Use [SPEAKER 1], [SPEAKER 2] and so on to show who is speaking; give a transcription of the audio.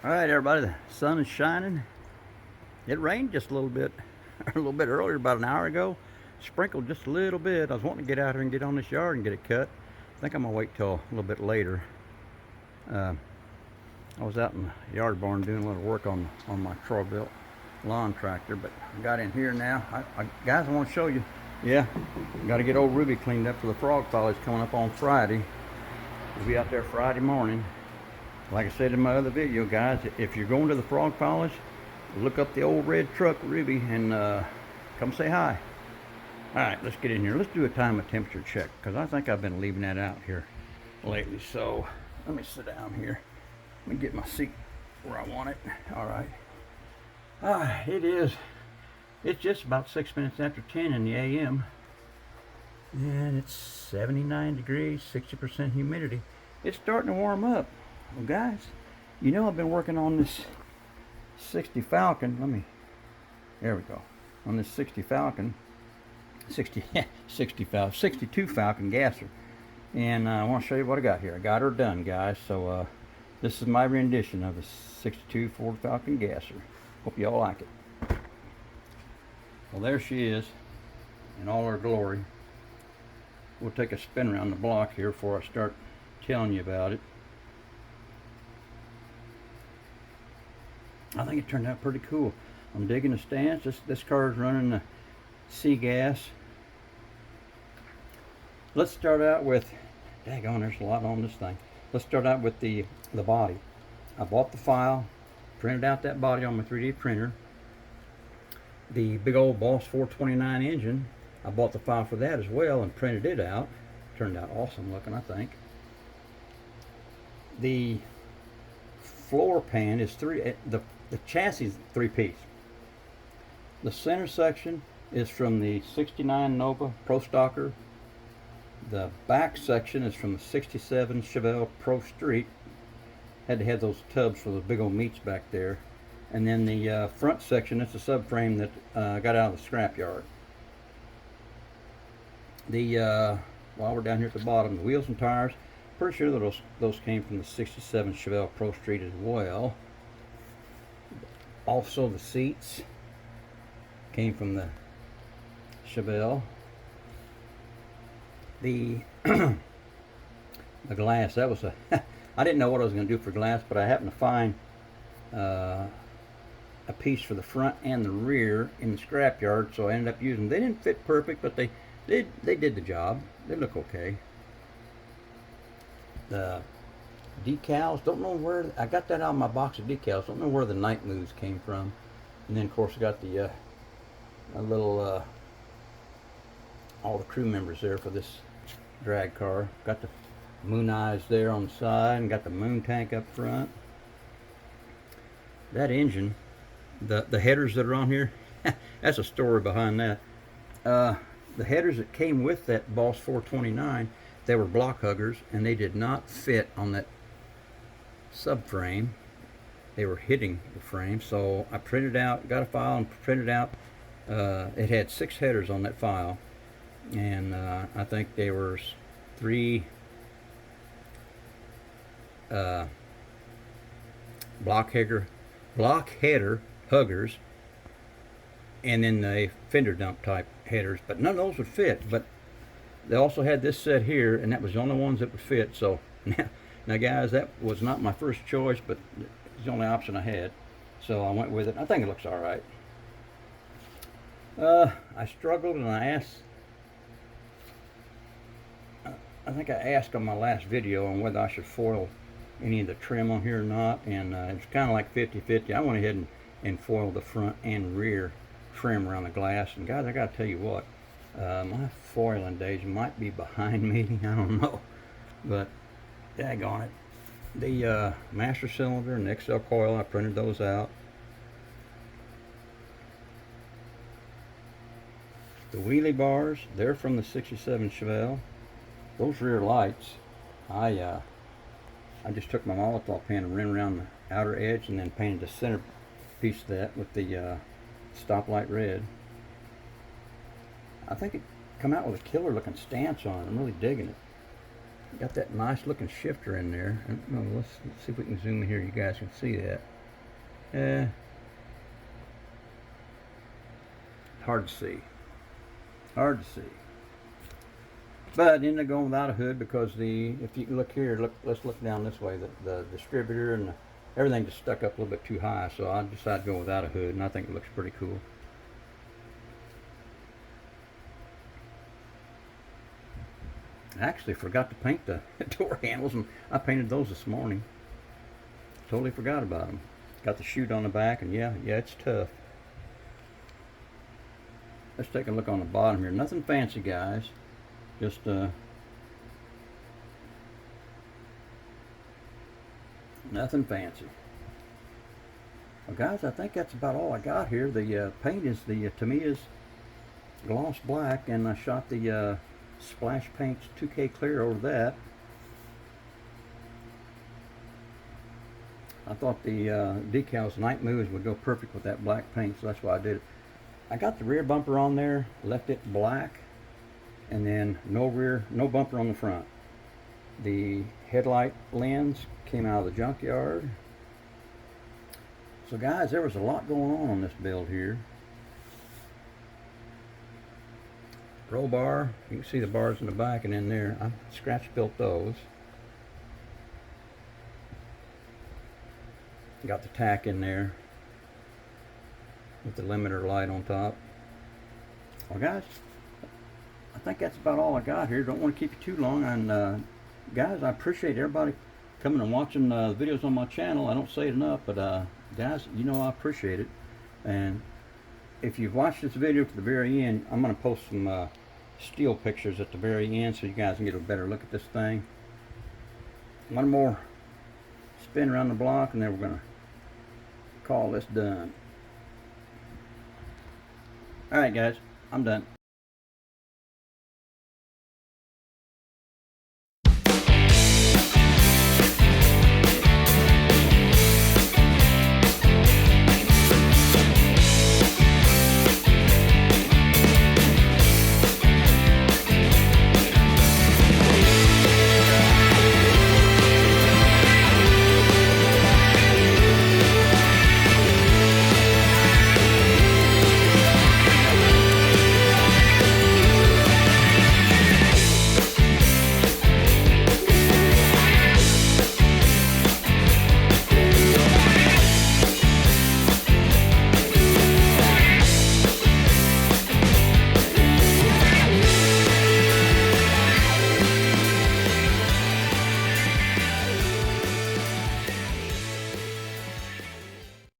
[SPEAKER 1] All right, everybody, the sun is shining. It rained just a little bit, a little bit earlier, about an hour ago. Sprinkled just a little bit. I was wanting to get out here and get on this yard and get it cut. I think I'm gonna wait till a little bit later. I was out in the yard barn doing a little work on my Troy-built lawn tractor, but I got in here now. Guys, I want to show you. Yeah, got to get old Ruby cleaned up for the frog polish coming up on Friday. We'll be out there Friday morning. Like I said in my other video, guys, if you're going to the frog polish, look up the old red truck, Ruby, and come say hi. All right, let's get in here. Let's do a time and temperature check, because I think I've been leaving that out here lately. So let me sit down here. Let me get my seat where I want it. All right. It's just about 6 minutes after 10 in the a.m. And it's 79 degrees, 60% humidity. It's starting to warm up. Well, guys, you know I've been working on this 60 Falcon. There we go. On this 62 Falcon Gasser. And I want to show you what I got here. I got her done, guys. So this is my rendition of the 62 Ford Falcon Gasser. Hope y'all like it. Well, there she is in all her glory. We'll take a spin around the block here before I start telling you about it. I think it turned out pretty cool. I'm digging the stance. This car is running the C-gas. Let's start out with, daggone, there's a lot on this thing. Let's start out with the body. I bought the file, printed out that body on my 3D printer. The big old Boss 429 engine, I bought the file for that as well and printed it out. Turned out awesome looking, I think. The floor pan is the chassis is 3-piece. The center section is from the 69 Nova Pro Stocker. The back section is from the 67 Chevelle Pro Street. Had to have those tubs for those big old meats back there. And then the front section, it's a subframe that got out of the scrapyard. While we're down here at the bottom, the wheels and tires, pretty sure that those came from the 67 Chevelle Pro Street as well. Also, the seats came from the Chevelle. The glass, that was I didn't know what I was going to do for glass, but I happened to find a piece for the front and the rear in the scrapyard, so I ended up using them. They didn't fit perfect, but they did the job. They look okay. The decals, don't know where I got that out of my box of decals. Don't know where the night moves came from. And then of course I got the a little all the crew members there for this drag car. Got the moon eyes there on the side and got the moon tank up front. That engine, the headers that are on here, that's a story behind that. The headers that came with that Boss 429, they were block huggers and they did not fit on that subframe. They were hitting the frame, so I printed out, got a file and printed out. It had 6 headers on that file, and I think they were 3 block header huggers, and then the fender dump type headers, but none of those would fit. But they also had this set here, and that was the only ones that would fit. So now guys, that was not my first choice, but it's the only option I had, so I went with it. I think it looks all right. I struggled and I asked, I think I asked on my last video on whether I should foil any of the trim on here or not, and it was kind of like 50-50. I went ahead and foiled the front and rear trim around the glass. And guys, I gotta tell you what, my foiling days might be behind me. I don't know, but daggone it. The master cylinder and the XL coil, I printed those out. The wheelie bars, they're from the 67 Chevelle. Those rear lights, I just took my Molotov pen and ran around the outer edge and then painted the center piece of that with the stoplight red. I think it come out with a killer looking stance on it. I'm really digging it. Got that nice looking shifter in there. Let's see if we can zoom in here. You guys can see that. Eh, hard to see. Hard to see. But ended up going without a hood because if you look here, let's look down this way. The distributor and everything just stuck up a little bit too high, so I decided to go without a hood, and I think it looks pretty cool. I actually forgot to paint the door handles, and I painted those this morning. Totally forgot about them. Got the chute on the back, and yeah, it's tough. Let's take a look on the bottom here. Nothing fancy, guys. Just nothing fancy. Well, guys, I think that's about all I got here. The paint is the Tamiya's gloss black, and I shot the splash paints 2K clear over that. I thought the decals Night Moves would go perfect with that black paint, so that's why I did it. I got the rear bumper on there, left it black, and then no bumper on the front. The headlight lens came out of the junkyard. So guys, there was a lot going on this build here. Roll bar, you can see the bars in the back and in there. I scratch built those. Got the tack in there with the limiter light on top. Well guys, I think that's about all I got here. Don't want to keep you too long. And guys, I appreciate everybody coming and watching the videos on my channel. I don't say it enough, but guys, you know I appreciate it. And if you've watched this video to the very end, I'm going to post some steel pictures at the very end so you guys can get a better look at this thing. One more spin around the block, and then we're going to call this done. Alright guys, I'm done.